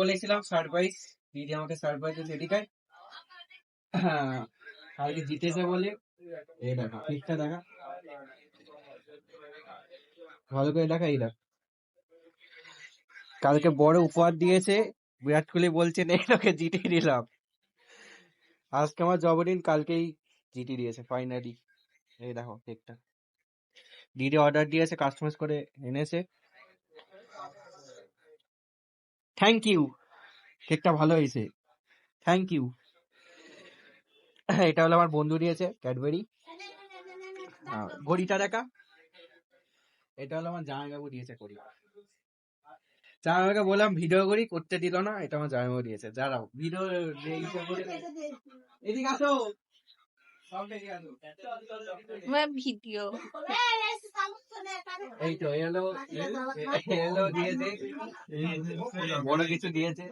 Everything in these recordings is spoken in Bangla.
বলেছিলাম সারপ্রাইজ, দিদি আমাকে সারপ্রাইজ এদিকে কালকে জিতেছে বলে। এই দেখা পিকটা দেখা, ভালো করে দেখা। এই দেখ, কালকে বড় উপহার দিয়েছে। বিরাট কোহলি বলছেন এই লোকে জিতে দিলাম। আজকে আমার জন্মদিন, কালকেই জিতে দিয়েছে ফাইনালি। এই দেখো কেকটা, দিদি অর্ডার দিয়েছে, কাস্টমাইজ করে এনেছে। থ্যাংক ইউ, কেকটা ভালো হয়েছে, থ্যাংক ইউ। এটা হলো আমার বন্ধু দিয়েছে ক্যাডবেরি। ঘড়িটা দেখা, এটা হলো আমার জামাইবাবু দিয়েছে ঘড়ি। জামাইবাবুকে বললাম ভিডিও করি, করতে দিল না। এটা আমার জামাইবাবু দিয়েছে। যারাও ভিডিও এদিকে আসো, সব এদিকে আসো। ভিডিও এই তো এলো দিয়েছে, বড় কিছু দিয়েছে।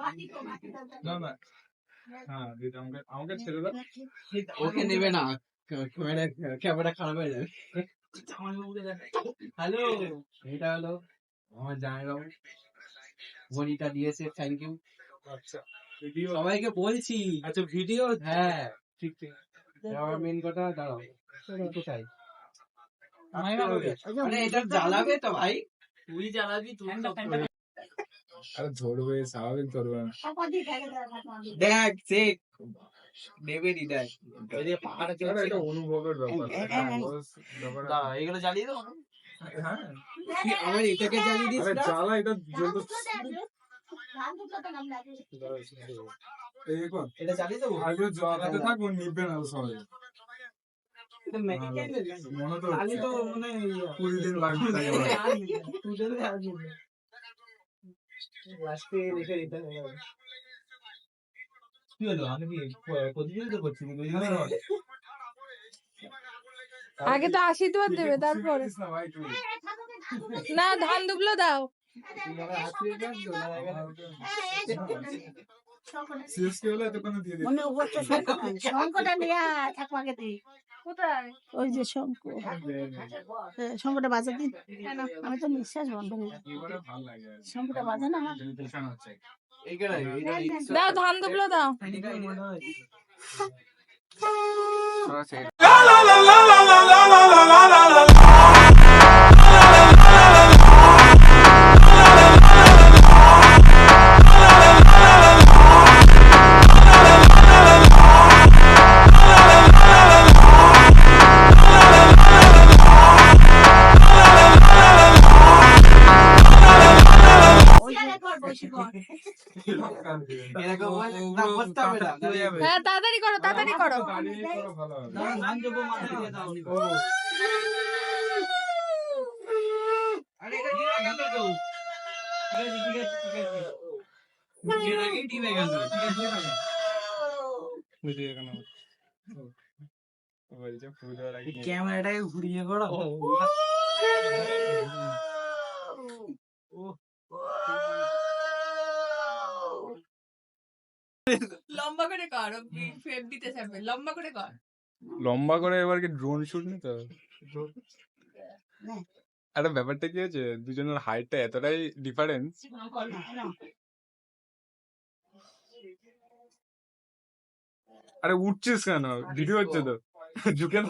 আমাকে ছেড়ে দাও। ওকে নেবে না, ক্যামেরা খারাপ হয়ে যাবে। হ্যালো, এটা হলো আমার জামাইবাবু, ঘড়িটা দিয়েছে, থ্যাংক ইউ। আচ্ছা ভিডিও, সবাইকে বলছি। আচ্ছা ভিডিও, হ্যাঁ, ঠিক ঠিক। আমার মেন কথা, দাঁড়াও কোথায়? আরে মানে এটা জ্বালাবে তো ভাই, তুই জ্বালাবি, তুই আরে ধরবে, স্বাভাবিক ধরবে না। দেখ চেক নেবে নি, দেখ আরে এটা অনুভবের ব্যাপার। এগুলো জ্বালিয়ে দাও। হ্যাঁ আমার এটাকে জ্বালিয়ে দিস আরে না। জ্বালা, এটা জ্বলতে এই দেখো, এটা জ্বালিয়ে দেবো। আগে জ্বালাতে থাকবো, নিবে না সবাই। মনে তো আমি তো হচ্ছে মানে 20 দিন লাগবে তাকে বলে। লাস্টে রেখে দিতে হবে। কি হলো, আমি কি প্রতিযোগিতা করছি? আগে তো আশীর্বাদ দেবে, তারপরে বুঝিস না ভাই তুই। না ধান দুবলো দাও। CSK হলে এতক্ষণে দিয়ে দিত। কোথায়? ওই যে শঙ্খ, শঙ্খটা বাজা দিন। আমি তো নিঃশ্বাস বন্ধ হয়ে যায়। এবারে ভালো লাগে। শঙ্খটা বাজে না আমার। টেনশন হচ্ছে। দাও ধান দুবলো দাও। হ্যাঁ তাড়াতাড়ি করো, তাড়াতাড়ি করো। দাঁড়িয়ে করো, ভালো হবে। আরে এটা দিয়ে গেল তো। ঠিক আছে, ঠিক আছে। এর আগেই টিমে গেল। ঠিক আছে, ঠিক আছে। ভিডিও কেন? বলছে ফুল আর আগে ক্যামেরাটাকে ঘুরিয়ে করো। লম্বা করে কর, ফেপ দিতে থাকবে, লম্বা করে কর। লম্বা করে। এবার কি ড্রোন শুট নি তো? আরে ব্যাপারটা কি হয়েছে, দুজনের হাইটটা এতটাই ডিফারেন্স। আরে উঠছিস কেন? ভিডিও হচ্ছে তো, ঝুঁকে না।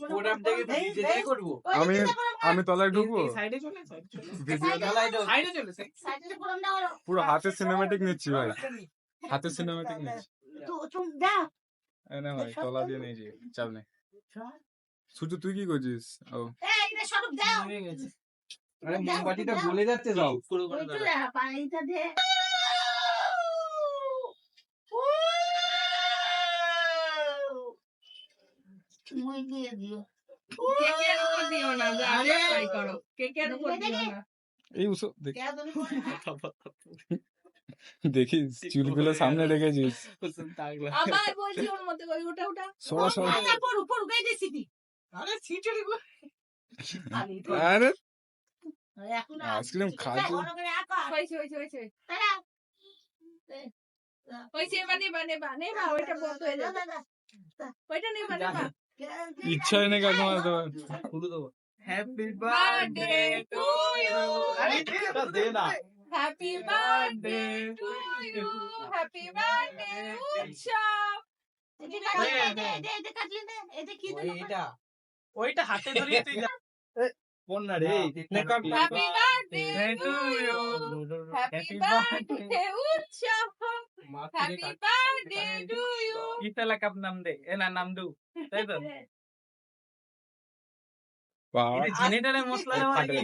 প্রোগ্রাম থেকে নিচে দিয়ে করব। আমি তলায় ঢুকবো, সাইডে চলে যাও। ভিডিও সাইডে চলে যাও। পুরো হাতে সিনেমেটিক নিচ্ছি ভাই, হাতে সিনেমেটিক নিচ্ছি। এই না ভাই, তলা দিয়ে নিয়েছি, চাপ নেই। শুধু তুই কি করছিস? ও নেমে গেছে। আরে মোমবাতিটা গলে যাচ্ছে, যাও পুরো করে দাও। পানিটা দে। মই দিয়ে দিও। কেকের উপর দিও না, যা ট্রাই করো। কেকের উপর দিও না। এই উসো দেখিস, চুলগুলো সামনে রেখেছিস। আবার বলছি ওর মধ্যে ওই ওটা ওটা। সরা সরা। উপর উঠে দিছি। আরে সিটে গো। আরে এখন আইসক্রিম খাচ্ছি। হয়েছে হয়েছে হয়েছে হয়েছে, এবার নেবা নেবা নেবা, ওইটা বন্ধ হয়ে যাবে। ওইটা নেবা নেবা। ইচ্ছা হয় না কাকু আমার তো। পুরো দেবো। Happy birthday to you. আরে এটা দে না। Happy birthday to you, happy birthday Utsav. এটা ওইটা হাতে ধরিয়ে তুই যা। কোন না রে happy birthday to you, happy birthday Utsav, happy birthday to you. ইতালা কাপ নাম দে এ না নাম দু তাই তো বাবা জেনেটারে মশলা দেওয়া নাকি?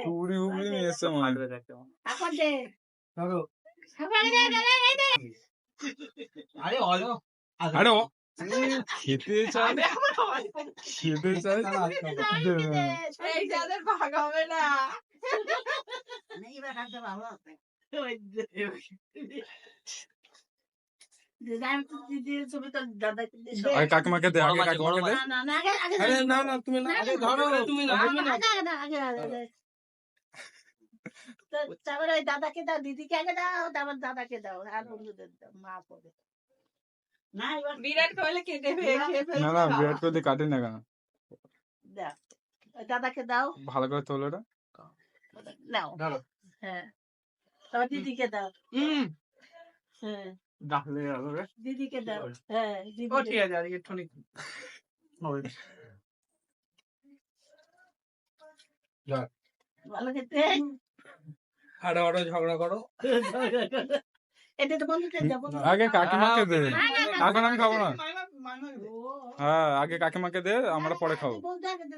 পুরি উপরি নিয়ে এসছে মনে হয়। ধরো আরে অলো আরে ও খেতে চায় খেতে চায় এই যাদের ভাগ হবে না। আগে কাকিমাকে দে আগে কাকিমাকে দে আরে না না তুমি না আরে ধরো তুমি না তারপরে ওই দাদাকে দাও, দিদিকে আগে দাও, তারপর দাদাকে দাও, আর বন্ধুদের দাও, মা পড়ে না এবার বিরাট কোহলি কেটে খেয়ে না ফেলছে না বাবা। বিরাট কোহলি কাটে না কেন দাও, ওই দাদাকে দাও, ভালো করে তোলো এটা নাও, ধরো হ্যাঁ, তারপর দিদিকে দাও, হ্যাঁ, ডাকলে হবে দিদিকে দাও, হ্যাঁ, ও দিদিকে ঠিক আছে আজকে টনিক ভালো খেতে, আরে ওরা ঝগড়া করো এটা তো বন্ধুদের দাও, বন্ধুদের আগে কাকিমাকে দে না, না, না, এখন আমি খাবো না ও, হ্যাঁ আগে কাকিমাকে দে আমরা পরে খাবো বন্ধু আগে দে,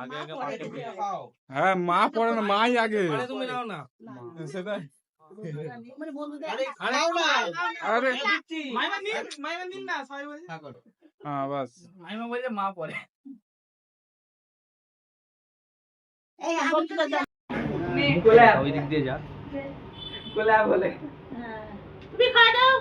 আগে মা আগে পরে মাকে দে। দিয়ে খাও হ্যাঁ মা পরে না মাই আগে আরে তুমি নাও না না, সেটাই মানে বন্ধুদের আরে খাও না আরে মাইমা নিন না সবাই বলে থাকো হ্যাঁ বাস মাইমা বলে মা পরে এই বন্ধুদের দাও, কোলে ওই দিক দিয়ে যা কোলে বলে হ্যাঁ, তুমি খাওয়া দাও,